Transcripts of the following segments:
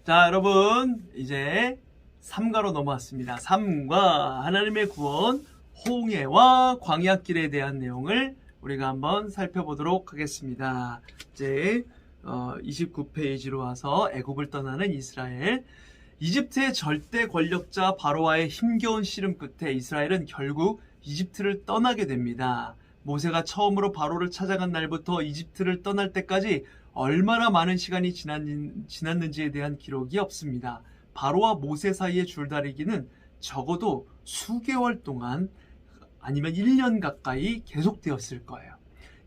자, 여러분, 이제 3가로 넘어왔습니다. 3과 하나님의 구원, 홍해와 광야길에 대한 내용을 우리가 한번 살펴보도록 하겠습니다. 이제 29페이지로 와서 애굽을 떠나는 이스라엘. 이집트의 절대 권력자 바로와의 힘겨운 씨름 끝에 이스라엘은 결국 이집트를 떠나게 됩니다. 모세가 처음으로 바로를 찾아간 날부터 이집트를 떠날 때까지 얼마나 많은 시간이 지났는지에 대한 기록이 없습니다. 바로와 모세 사이의 줄다리기는 적어도 수개월 동안 아니면 1년 가까이 계속되었을 거예요.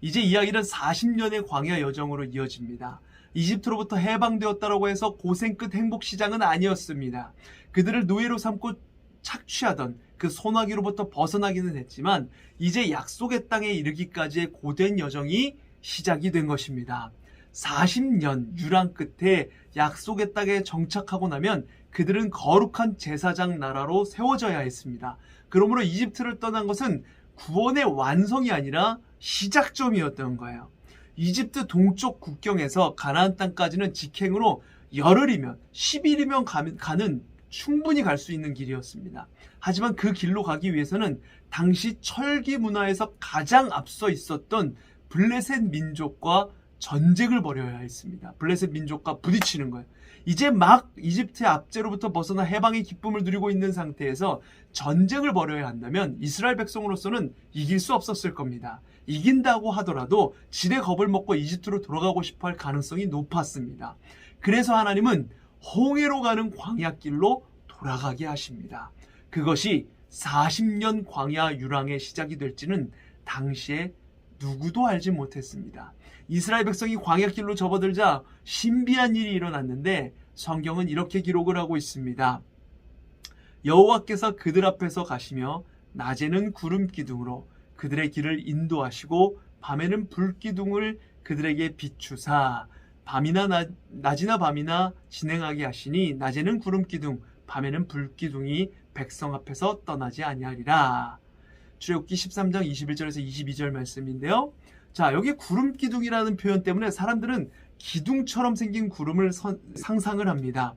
이제 이야기는 40년의 광야 여정으로 이어집니다. 이집트로부터 해방되었다고 해서 고생 끝 행복 시장은 아니었습니다. 그들을 노예로 삼고 착취하던 그 소나기로부터 벗어나기는 했지만 이제 약속의 땅에 이르기까지의 고된 여정이 시작이 된 것입니다. 40년 유랑 끝에 약속의 땅에 정착하고 나면 그들은 거룩한 제사장 나라로 세워져야 했습니다. 그러므로 이집트를 떠난 것은 구원의 완성이 아니라 시작점이었던 거예요. 이집트 동쪽 국경에서 가나안 땅까지는 직행으로 열흘이면 10일이면 가는 충분히 갈 수 있는 길이었습니다. 하지만 그 길로 가기 위해서는 당시 철기 문화에서 가장 앞서 있었던 블레셋 민족과 전쟁을 벌여야 했습니다. 블레셋 민족과 부딪히는 거예요. 이제 막 이집트의 압제로부터 벗어나 해방의 기쁨을 누리고 있는 상태에서 전쟁을 벌여야 한다면 이스라엘 백성으로서는 이길 수 없었을 겁니다. 이긴다고 하더라도 지레 겁을 먹고 이집트로 돌아가고 싶어 할 가능성이 높았습니다. 그래서 하나님은 홍해로 가는 광야길로 돌아가게 하십니다. 그것이 40년 광야 유랑의 시작이 될지는 당시에 누구도 알지 못했습니다. 이스라엘 백성이 광야길로 접어들자 신비한 일이 일어났는데 성경은 이렇게 기록을 하고 있습니다. 여호와께서 그들 앞에서 가시며 낮에는 구름 기둥으로 그들의 길을 인도하시고 밤에는 불 기둥을 그들에게 비추사 낮이나 밤이나 진행하게 하시니 낮에는 구름 기둥 밤에는 불 기둥이 백성 앞에서 떠나지 아니하리라. 출애굽기 13장 21절에서 22절 말씀인데요. 자, 여기 구름 기둥이라는 표현 때문에 사람들은 기둥처럼 생긴 구름을 상상을 합니다.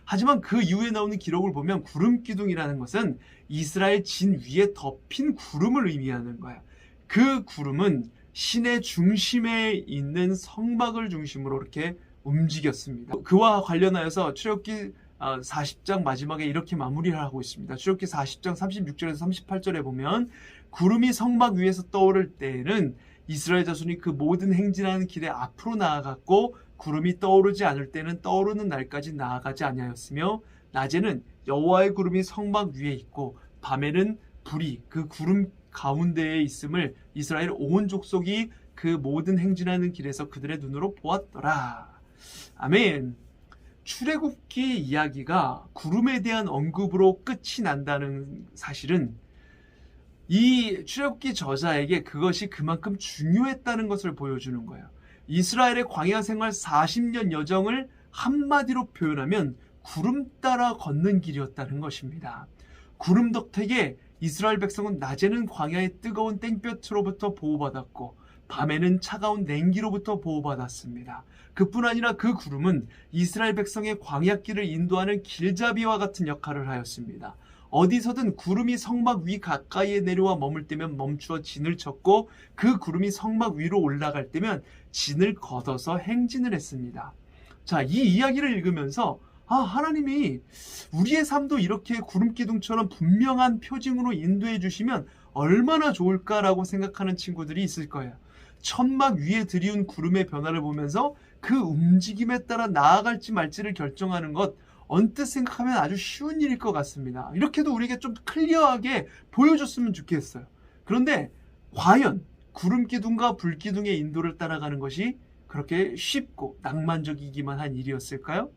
하지만 그 이후에 나오는 기록을 보면 구름 기둥이라는 것은 이스라엘 진 위에 덮인 구름을 의미하는 거예요. 그 구름은 신의 중심에 있는 성막을 중심으로 이렇게 움직였습니다. 그와 관련하여서 출애굽기 40장 마지막에 이렇게 마무리를 하고 있습니다. 출애굽기 40장 36절에서 38절에 보면 구름이 성막 위에서 떠오를 때에는 이스라엘 자손이 그 모든 행진하는 길에 앞으로 나아갔고 구름이 떠오르지 않을 때는 떠오르는 날까지 나아가지 아니하였으며 낮에는 여호와의 구름이 성막 위에 있고 밤에는 불이 그 구름 가운데에 있음을 이스라엘 온 족속이 그 모든 행진하는 길에서 그들의 눈으로 보았더라. 아멘. 출애굽기 이야기가 구름에 대한 언급으로 끝이 난다는 사실은 이 출애굽기 저자에게 그것이 그만큼 중요했다는 것을 보여주는 거예요. 이스라엘의 광야 생활 40년 여정을 한마디로 표현하면 구름 따라 걷는 길이었다는 것입니다. 구름 덕택에 이스라엘 백성은 낮에는 광야의 뜨거운 땡볕으로부터 보호받았고 밤에는 차가운 냉기로부터 보호받았습니다. 그뿐 아니라 그 구름은 이스라엘 백성의 광야길을 인도하는 길잡이와 같은 역할을 하였습니다. 어디서든 구름이 성막 위 가까이에 내려와 머물 때면 멈추어 진을 쳤고 그 구름이 성막 위로 올라갈 때면 진을 걷어서 행진을 했습니다. 자, 이 이야기를 읽으면서 하나님이 우리의 삶도 이렇게 구름기둥처럼 분명한 표징으로 인도해 주시면 얼마나 좋을까라고 생각하는 친구들이 있을 거예요. 천막 위에 드리운 구름의 변화를 보면서 그 움직임에 따라 나아갈지 말지를 결정하는 것 언뜻 생각하면 아주 쉬운 일일 것 같습니다. 이렇게도 우리에게 좀 클리어하게 보여줬으면 좋겠어요. 그런데 과연 구름기둥과 불기둥의 인도를 따라가는 것이 그렇게 쉽고 낭만적이기만 한 일이었을까요?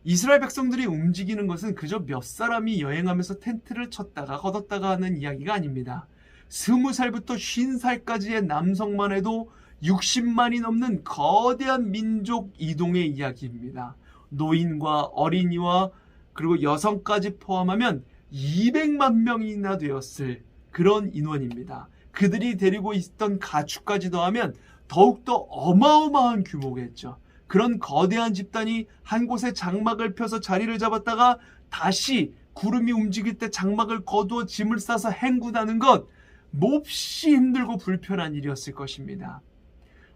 이스라엘 백성들이 움직이는 것은 그저 몇 사람이 여행하면서 텐트를 쳤다가 걷었다가 하는 이야기가 아닙니다. 20살부터 50살까지의 남성만 해도 60만이 넘는 거대한 민족 이동의 이야기입니다. 노인과 어린이와 그리고 여성까지 포함하면 200만 명이나 되었을 그런 인원입니다. 그들이 데리고 있던 가축까지 더하면 더욱더 어마어마한 규모겠죠. 그런 거대한 집단이 한 곳에 장막을 펴서 자리를 잡았다가 다시 구름이 움직일 때 장막을 거두어 짐을 싸서 행군하는 것, 몹시 힘들고 불편한 일이었을 것입니다.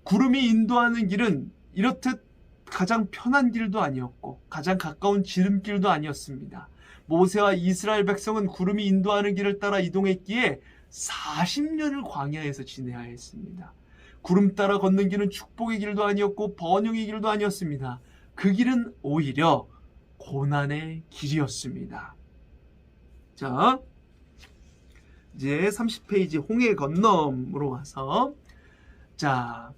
구름이 인도하는 길은 이렇듯 가장 편한 길도 아니었고 가장 가까운 지름길도 아니었습니다. 모세와 이스라엘 백성은 구름이 인도하는 길을 따라 이동했기에 40년을 광야에서 지내야 했습니다. 구름 따라 걷는 길은 축복의 길도 아니었고 번영의 길도 아니었습니다. 그 길은 오히려 고난의 길이었습니다. 자, 이제 30페이지 홍해 건너으로 와서, 자,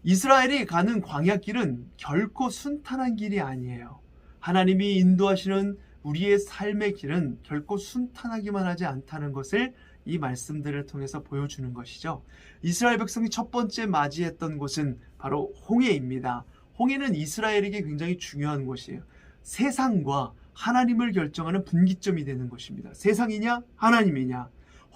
이스라엘이 가는 광야길은 결코 순탄한 길이 아니에요. 하나님이 인도하시는 우리의 삶의 길은 결코 순탄하기만 하지 않다는 것을 이 말씀들을 통해서 보여주는 것이죠. 이스라엘 백성이 첫 번째 맞이했던 곳은 바로 홍해입니다. 홍해는 이스라엘에게 굉장히 중요한 곳이에요. 세상과 하나님을 결정하는 분기점이 되는 것입니다. 세상이냐 하나님이냐.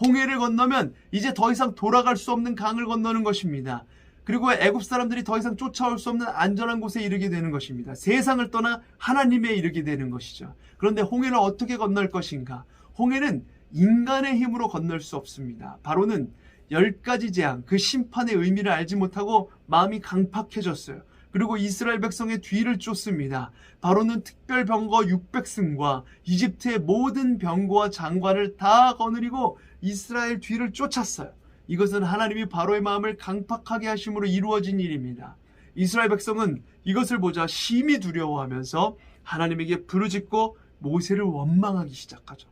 홍해를 건너면 이제 더 이상 돌아갈 수 없는 강을 건너는 것입니다. 그리고 애굽 사람들이 더 이상 쫓아올 수 없는 안전한 곳에 이르게 되는 것입니다. 세상을 떠나 하나님에 이르게 되는 것이죠. 그런데 홍해를 어떻게 건널 것인가? 홍해는 인간의 힘으로 건널 수 없습니다. 바로는 10가지 재앙, 그 심판의 의미를 알지 못하고 마음이 강팍해졌어요. 그리고 이스라엘 백성의 뒤를 쫓습니다. 바로는 특별 병거 600승과 이집트의 모든 병거와 장관을 다 거느리고 이스라엘 뒤를 쫓았어요. 이것은 하나님이 바로의 마음을 강팍하게 하심으로 이루어진 일입니다. 이스라엘 백성은 이것을 보자 심히 두려워하면서 하나님에게 부르짖고 모세를 원망하기 시작하죠.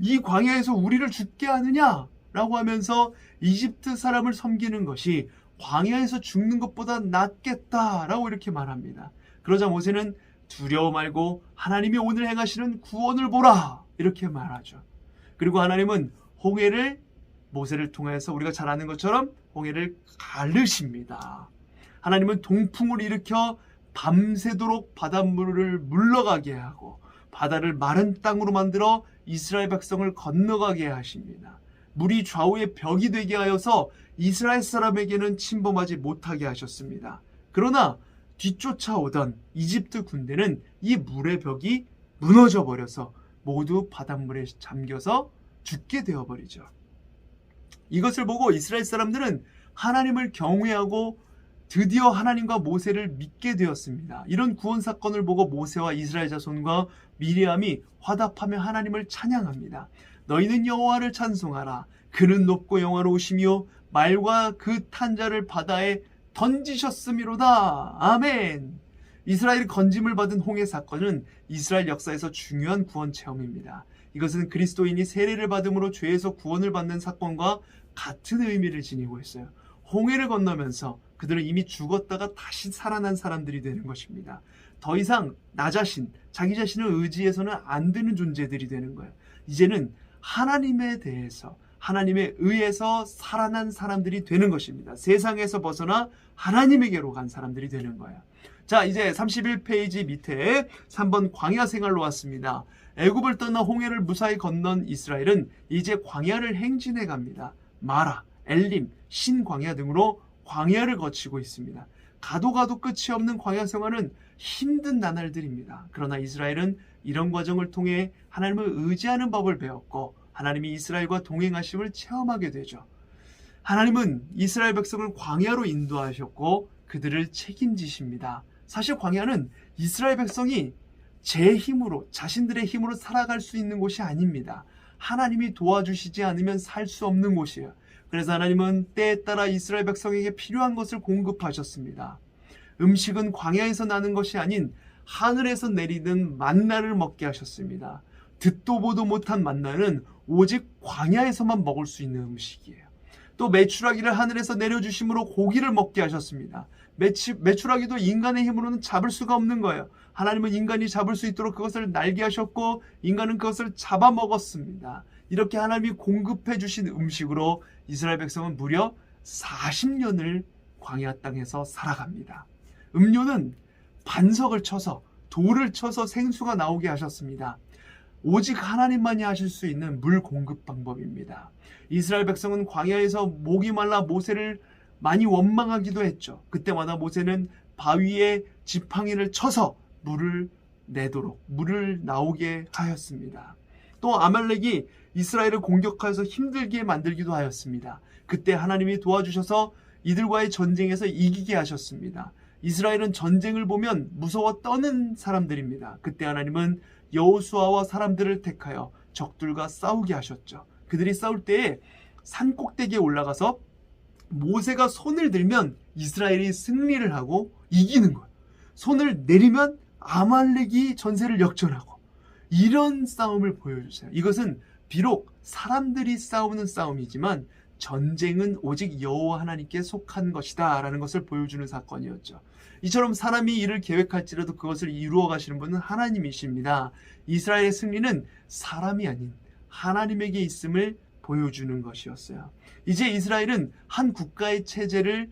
이 광야에서 우리를 죽게 하느냐? 라고 하면서 이집트 사람을 섬기는 것이 광야에서 죽는 것보다 낫겠다라고 이렇게 말합니다. 그러자 모세는 두려워 말고 하나님이 오늘 행하시는 구원을 보라 이렇게 말하죠. 그리고 하나님은 홍해를 모세를 통해서 우리가 잘 아는 것처럼 홍해를 가르십니다. 하나님은 동풍을 일으켜 밤새도록 바닷물을 물러가게 하고 바다를 마른 땅으로 만들어 이스라엘 백성을 건너가게 하십니다. 물이 좌우의 벽이 되게 하여서 이스라엘 사람에게는 침범하지 못하게 하셨습니다. 그러나 뒤쫓아오던 이집트 군대는 이 물의 벽이 무너져 버려서 모두 바닷물에 잠겨서 죽게 되어버리죠. 이것을 보고 이스라엘 사람들은 하나님을 경외하고 드디어 하나님과 모세를 믿게 되었습니다. 이런 구원 사건을 보고 모세와 이스라엘 자손과 미리암이 화답하며 하나님을 찬양합니다. 너희는 여호와를 찬송하라. 그는 높고 영화로우시며 말과 그 탄자를 바다에 던지셨음이로다. 아멘. 이스라엘이 건짐을 받은 홍해 사건은 이스라엘 역사에서 중요한 구원 체험입니다. 이것은 그리스도인이 세례를 받음으로 죄에서 구원을 받는 사건과 같은 의미를 지니고 있어요. 홍해를 건너면서 그들은 이미 죽었다가 다시 살아난 사람들이 되는 것입니다. 더 이상 나 자신, 자기 자신을 의지해서는 안 되는 존재들이 되는 거예요. 이제는 하나님에 대해서, 하나님에 의해서 살아난 사람들이 되는 것입니다. 세상에서 벗어나 하나님에게로 간 사람들이 되는 거예요. 자, 이제 31페이지 밑에 3번 광야 생활로 왔습니다. 애굽을 떠나 홍해를 무사히 건넌 이스라엘은 이제 광야를 행진해 갑니다. 마라, 엘림, 신광야 등으로 광야를 거치고 있습니다. 가도 끝이 없는 광야 생활은 힘든 나날들입니다. 그러나 이스라엘은 이런 과정을 통해 하나님을 의지하는 법을 배웠고 하나님이 이스라엘과 동행하심을 체험하게 되죠. 하나님은 이스라엘 백성을 광야로 인도하셨고 그들을 책임지십니다. 사실 광야는 이스라엘 백성이 제 힘으로, 자신들의 힘으로 살아갈 수 있는 곳이 아닙니다. 하나님이 도와주시지 않으면 살 수 없는 곳이에요. 그래서 하나님은 때에 따라 이스라엘 백성에게 필요한 것을 공급하셨습니다. 음식은 광야에서 나는 것이 아닌 하늘에서 내리는 만나를 먹게 하셨습니다. 듣도 보도 못한 만나는 오직 광야에서만 먹을 수 있는 음식이에요. 또 메추라기를 하늘에서 내려주심으로 고기를 먹게 하셨습니다. 메추라기도 인간의 힘으로는 잡을 수가 없는 거예요. 하나님은 인간이 잡을 수 있도록 그것을 날게 하셨고 인간은 그것을 잡아먹었습니다. 이렇게 하나님이 공급해 주신 음식으로 이스라엘 백성은 무려 40년을 광야 땅에서 살아갑니다. 음료는 반석을 쳐서, 돌을 쳐서 생수가 나오게 하셨습니다. 오직 하나님만이 하실 수 있는 물 공급 방법입니다. 이스라엘 백성은 광야에서 목이 말라 모세를 많이 원망하기도 했죠. 그때마다 모세는 바위에 지팡이를 쳐서 물을 나오게 하였습니다. 또 아말렉이 이스라엘을 공격하여서 힘들게 만들기도 하였습니다. 그때 하나님이 도와주셔서 이들과의 전쟁에서 이기게 하셨습니다. 이스라엘은 전쟁을 보면 무서워 떠는 사람들입니다. 그때 하나님은 여호수아와 사람들을 택하여 적들과 싸우게 하셨죠. 그들이 싸울 때에 산 꼭대기에 올라가서 모세가 손을 들면 이스라엘이 승리를 하고 이기는 거예요. 손을 내리면 아말렉이 전세를 역전하고, 이런 싸움을 보여주세요. 이것은 비록 사람들이 싸우는 싸움이지만 전쟁은 오직 여호와 하나님께 속한 것이다 라는 것을 보여주는 사건이었죠. 이처럼 사람이 일을 계획할지라도 그것을 이루어 가시는 분은 하나님이십니다. 이스라엘의 승리는 사람이 아닌 하나님에게 있음을 보여주는 것이었어요. 이제 이스라엘은 한 국가의 체제를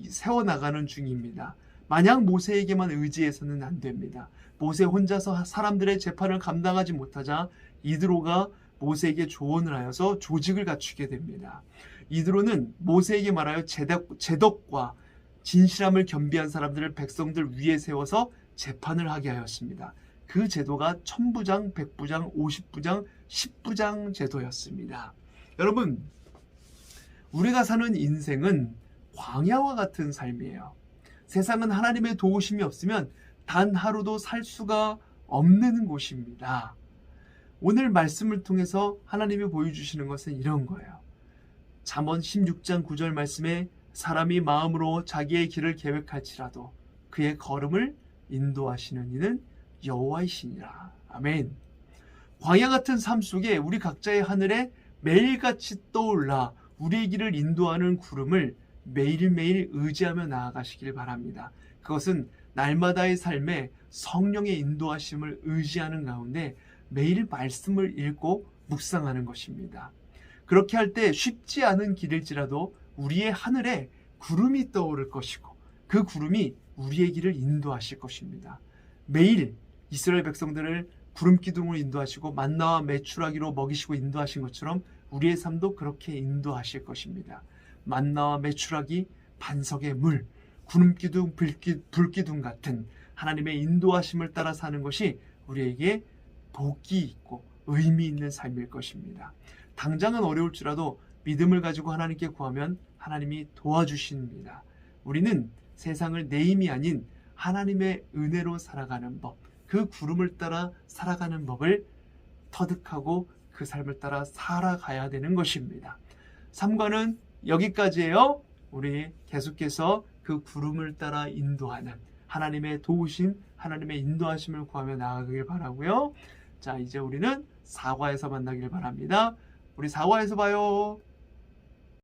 세워나가는 중입니다. 마냥 모세에게만 의지해서는 안 됩니다. 모세 혼자서 사람들의 재판을 감당하지 못하자 이드로가 모세에게 조언을 하여서 조직을 갖추게 됩니다. 이드로는 모세에게 말하여 제덕과 진실함을 겸비한 사람들을 백성들 위에 세워서 재판을 하게 하였습니다. 그 제도가 1000부장, 100부장, 50부장, 10부장 제도였습니다. 여러분, 우리가 사는 인생은 광야와 같은 삶이에요. 세상은 하나님의 도우심이 없으면 단 하루도 살 수가 없는 곳입니다. 오늘 말씀을 통해서 하나님이 보여주시는 것은 이런 거예요. 잠언 16장 9절 말씀에 사람이 마음으로 자기의 길을 계획할지라도 그의 걸음을 인도하시는 이는 여호와이시니라. 아멘. 광야 같은 삶 속에 우리 각자의 하늘에 매일같이 떠올라 우리의 길을 인도하는 구름을 매일매일 의지하며 나아가시길 바랍니다. 그것은 날마다의 삶에 성령의 인도하심을 의지하는 가운데 매일 말씀을 읽고 묵상하는 것입니다. 그렇게 할 때 쉽지 않은 길일지라도 우리의 하늘에 구름이 떠오를 것이고 그 구름이 우리의 길을 인도하실 것입니다. 매일 이스라엘 백성들을 구름 기둥으로 인도하시고 만나와 메추라기로 먹이시고 인도하신 것처럼 우리의 삶도 그렇게 인도하실 것입니다. 만나와 메추라기, 반석의 물, 구름 기둥, 불기둥 같은 하나님의 인도하심을 따라 사는 것이 우리에게 복이 있고 의미 있는 삶일 것입니다. 당장은 어려울지라도 믿음을 가지고 하나님께 구하면 하나님이 도와주십니다. 우리는 세상을 내 힘이 아닌 하나님의 은혜로 살아가는 법, 그 구름을 따라 살아가는 법을 터득하고 그 삶을 따라 살아가야 되는 것입니다. 3과는 여기까지예요. 우리 계속해서 그 구름을 따라 인도하는 하나님의 도우심, 하나님의 인도하심을 구하며 나아가길 바라고요. 자, 이제 우리는 4과에서 만나길 바랍니다. 우리 4과에서 봐요.